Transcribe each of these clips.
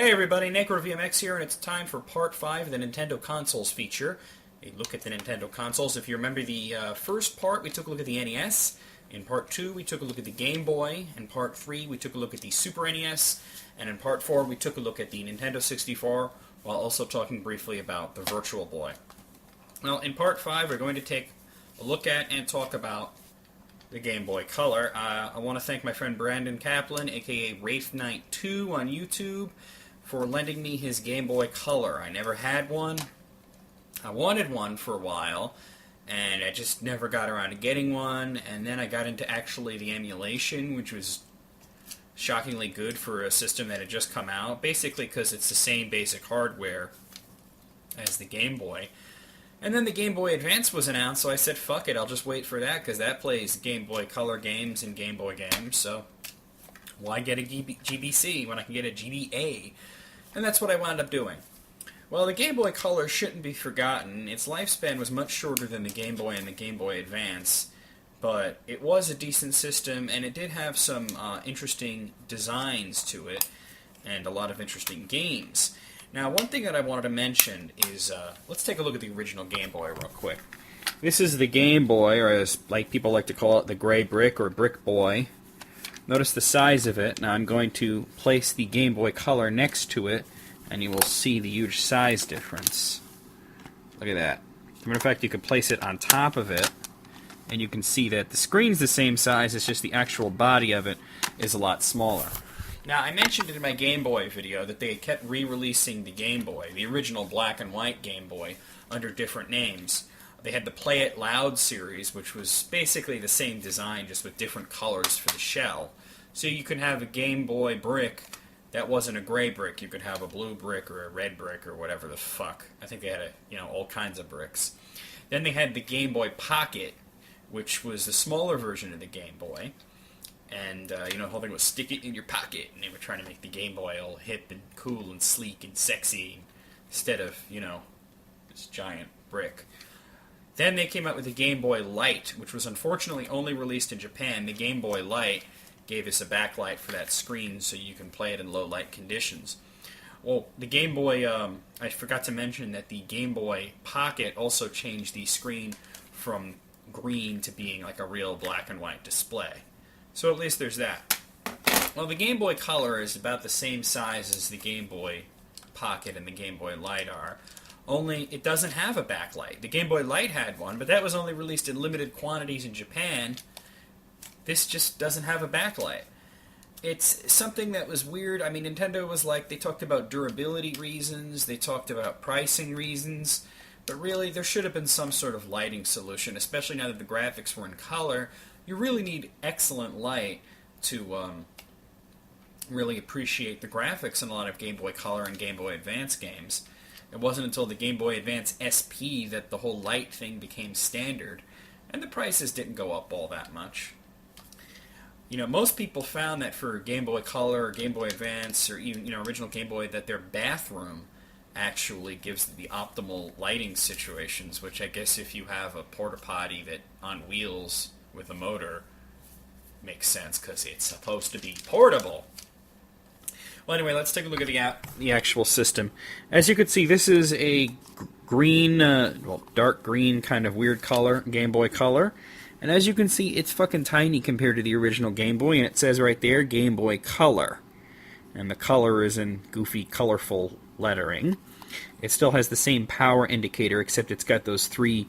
Hey everybody, NecroVMX here, and it's time for part 5 of the Nintendo Consoles feature. A look at the Nintendo consoles. If you remember the first part, we took a look at the NES. In part 2, we took a look at the Game Boy. In part 3, we took a look at the Super NES. And in part 4, we took a look at the Nintendo 64, while also talking briefly about the Virtual Boy. Well, in part 5, we're going to take a look at and talk about the Game Boy Color. I want to thank my friend Brandon Kaplan, aka Wraith Knight 2 on YouTube, for lending me his Game Boy Color. I never had one. I wanted one for a while, and I just never got around to getting one, and then I got into actually the emulation, which was shockingly good for a system that had just come out, basically because it's the same basic hardware as the Game Boy. And then the Game Boy Advance was announced, so I said, fuck it, I'll just wait for that, because that plays Game Boy Color games and Game Boy games, so why get a GBC when I can get a GBA? And that's what I wound up doing. Well, the Game Boy Color shouldn't be forgotten. Its lifespan was much shorter than the Game Boy and the Game Boy Advance, but it was a decent system, and it did have some interesting designs to it, and a lot of interesting games. Now, one thing that I wanted to mention is, let's take a look at the original Game Boy real quick. This is the Game Boy, or as like people like to call it, the Gray Brick or Brick Boy. Notice the size of it. Now I'm going to place the Game Boy Color next to it, and you will see the huge size difference. Look at that. As a matter of fact, you could place it on top of it, and you can see that the screen's the same size, it's just the actual body of it is a lot smaller. Now, I mentioned it in my Game Boy video that they kept re-releasing the Game Boy, the original black and white Game Boy, under different names. They had the Play It Loud series, which was basically the same design, just with different colors for the shell. So you could have a Game Boy brick that wasn't a gray brick. You could have a blue brick or a red brick or whatever the fuck. I think they had all kinds of bricks. Then they had the Game Boy Pocket, which was the smaller version of the Game Boy. And, the whole thing was stick it in your pocket. And they were trying to make the Game Boy all hip and cool and sleek and sexy instead of, this giant brick. Then they came out with the Game Boy Light, which was unfortunately only released in Japan. The Game Boy Light gave us a backlight for that screen so you can play it in low light conditions. Well, the Game Boy, I forgot to mention that the Game Boy Pocket also changed the screen from green to being like a real black and white display. So at least there's that. Well, the Game Boy Color is about the same size as the Game Boy Pocket and the Game Boy Light are, only it doesn't have a backlight. The Game Boy Light had one, but that was only released in limited quantities in Japan. This just doesn't have a backlight. It's something that was weird. I mean, Nintendo was like, they talked about durability reasons, they talked about pricing reasons, but really there should have been some sort of lighting solution, especially now that the graphics were in color. You really need excellent light to really appreciate the graphics in a lot of Game Boy Color and Game Boy Advance games. It wasn't until the Game Boy Advance SP that the whole light thing became standard, and the prices didn't go up all that much. Most people found that for Game Boy Color or Game Boy Advance or even, original Game Boy, that their bathroom actually gives the optimal lighting situations, which I guess if you have a porta potty that on wheels with a motor makes sense because it's supposed to be portable. Well, anyway, let's take a look at the actual system. As you can see, this is a green, dark green kind of weird color, Game Boy Color. And as you can see, it's fucking tiny compared to the original Game Boy, and it says right there, Game Boy Color. And the color is in goofy, colorful lettering. It still has the same power indicator, except it's got those 3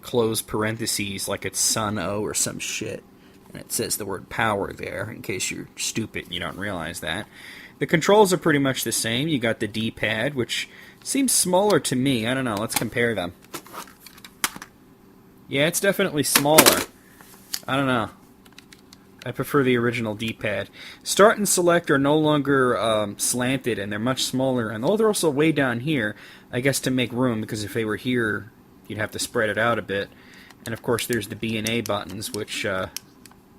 closed parentheses like it's Sun O or some shit. And it says the word power there, in case you're stupid and you don't realize that. The controls are pretty much the same. You got the D-pad, which seems smaller to me. I don't know. Let's compare them. Yeah, it's definitely smaller. I don't know. I prefer the original D-pad. Start and select are no longer slanted, and they're much smaller. And they're also way down here, I guess to make room, because if they were here, you'd have to spread it out a bit. And of course, there's the B and A buttons, which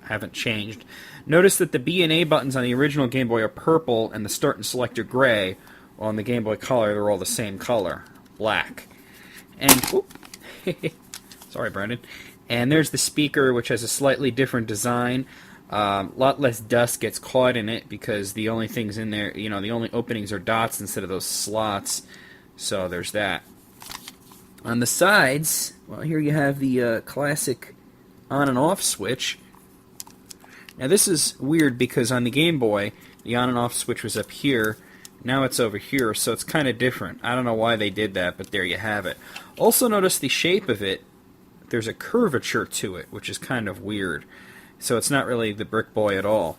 haven't changed. Notice that the B and A buttons on the original Game Boy are purple, and the Start and Select are gray. While on the Game Boy Color, they're all the same color, black. And sorry, Brandon. And there's the speaker, which has a slightly different design. A lot less dust gets caught in it because the only things in there, the only openings are dots instead of those slots. So there's that. On the sides, well, here you have the classic on and off switch. Now this is weird because on the Game Boy, the on and off switch was up here. Now it's over here, so it's kind of different. I don't know why they did that, but there you have it. Also notice the shape of it. There's a curvature to it, which is kind of weird. So it's not really the Brick Boy at all.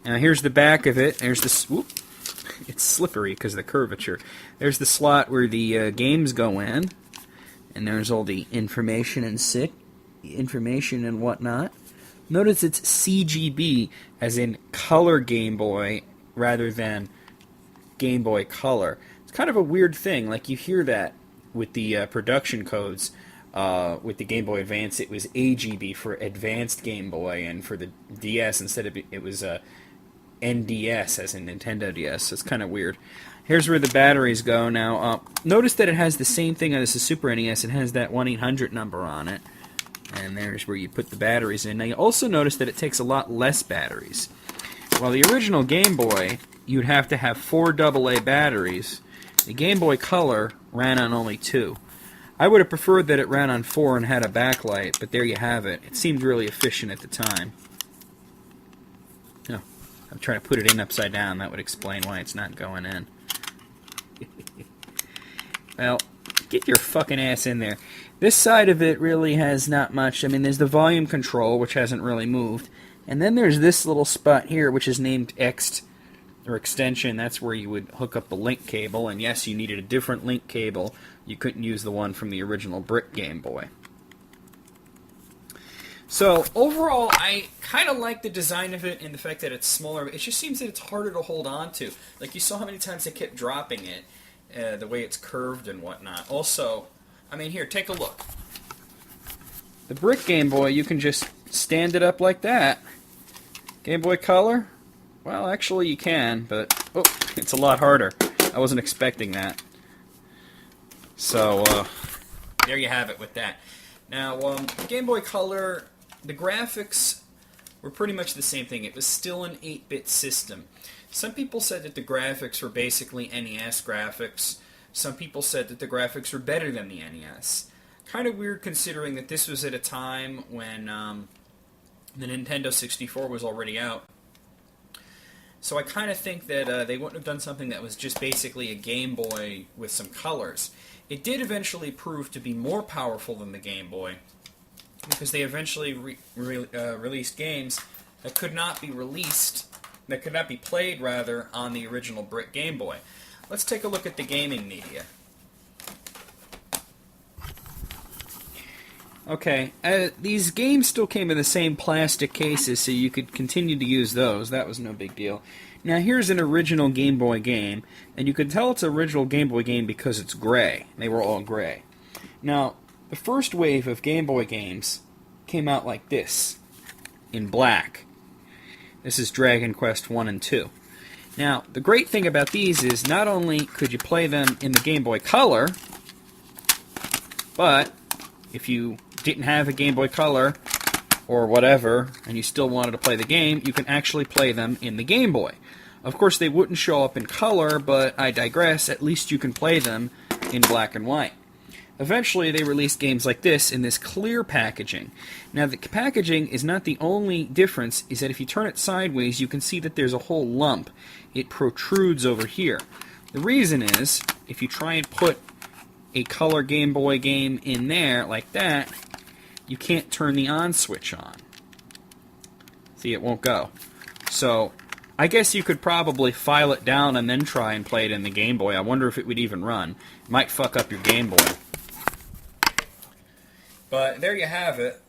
Now here's the back of it. There's this. Whoop, it's slippery because of the curvature. There's the slot where the games go in, and there's all the information and whatnot. Notice it's CGB, as in color Game Boy, rather than Game Boy Color. It's kind of a weird thing. Like you hear that with the production codes. With the Game Boy Advance, it was AGB for Advanced Game Boy, and for the DS, instead of it was NDS, as in Nintendo DS. So it's kind of weird. Here's where the batteries go now. Notice that it has the same thing as the Super NES. It has that 1-800 number on it. And there's where you put the batteries in. Now you also notice that it takes a lot less batteries. While the original Game Boy, you'd have to have 4 AA batteries. The Game Boy Color ran on only 2. I would have preferred that it ran on 4 and had a backlight, but there you have it. It seemed really efficient at the time. Oh, I'm trying to put it in upside down. That would explain why it's not going in. Well, get your fucking ass in there. This side of it really has not much. I mean, there's the volume control, which hasn't really moved. And then there's this little spot here, which is named Ext, or extension. That's where you would hook up the link cable. And yes, you needed a different link cable. You couldn't use the one from the original Brick Game Boy. So, overall, I kind of like the design of it and the fact that it's smaller. It just seems that it's harder to hold on to. Like, you saw how many times they kept dropping it, the way it's curved and whatnot. Also, I mean, here, take a look. The Brick Game Boy, you can just stand it up like that. Game Boy Color? Well, actually you can, but oh, it's a lot harder. I wasn't expecting that. So, there you have it with that. Now, Game Boy Color, the graphics were pretty much the same thing. It was still an 8-bit system. Some people said that the graphics were basically NES graphics. Some people said that the graphics were better than the NES. Kind of weird considering that this was at a time when the Nintendo 64 was already out. So I kind of think that they wouldn't have done something that was just basically a Game Boy with some colors. It did eventually prove to be more powerful than the Game Boy, because they eventually released games that could not be played rather, on the original Brick Game Boy. Let's take a look at the gaming media. Okay, these games still came in the same plastic cases, so you could continue to use those. That was no big deal. Now here's an original Game Boy game, and you can tell it's an original Game Boy game because it's gray. They were all gray. Now, the first wave of Game Boy games came out like this, in black. This is Dragon Quest 1 and 2. Now, the great thing about these is not only could you play them in the Game Boy Color, but if you didn't have a Game Boy Color or whatever, and you still wanted to play the game, you can actually play them in the Game Boy. Of course, they wouldn't show up in color, but I digress. At least you can play them in black and white. Eventually, they released games like this in this clear packaging. Now, the packaging is not the only difference, is that if you turn it sideways, you can see that there's a whole lump. It protrudes over here. The reason is, if you try and put a color Game Boy game in there, like that, you can't turn the on switch on. See, it won't go. So, I guess you could probably file it down and then try and play it in the Game Boy. I wonder if it would even run. It might fuck up your Game Boy. But there you have it.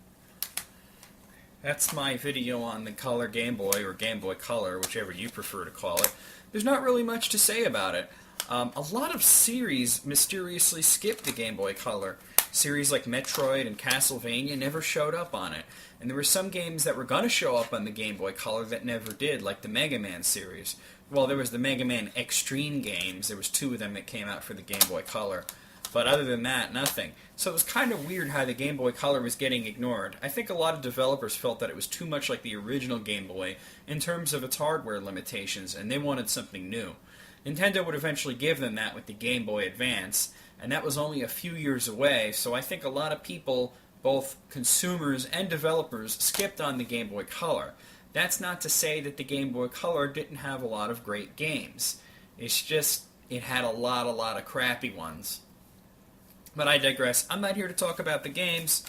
That's my video on the Color Game Boy, or Game Boy Color, whichever you prefer to call it. There's not really much to say about it. A lot of series mysteriously skipped the Game Boy Color. Series like Metroid and Castlevania never showed up on it. And there were some games that were going to show up on the Game Boy Color that never did, like the Mega Man series. Well, there was the Mega Man Extreme games. There was 2 of them that came out for the Game Boy Color. But other than that, nothing. So it was kind of weird how the Game Boy Color was getting ignored. I think a lot of developers felt that it was too much like the original Game Boy in terms of its hardware limitations, and they wanted something new. Nintendo would eventually give them that with the Game Boy Advance, and that was only a few years away, so I think a lot of people, both consumers and developers, skipped on the Game Boy Color. That's not to say that the Game Boy Color didn't have a lot of great games. It's just, it had a lot of crappy ones. But I digress. I'm not here to talk about the games.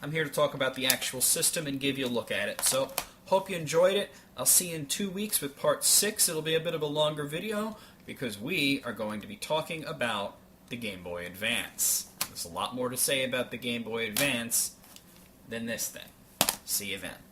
I'm here to talk about the actual system and give you a look at it. So, hope you enjoyed it. I'll see you in 2 weeks with part 6. It'll be a bit of a longer video because we are going to be talking about the Game Boy Advance. There's a lot more to say about the Game Boy Advance than this thing. See you then.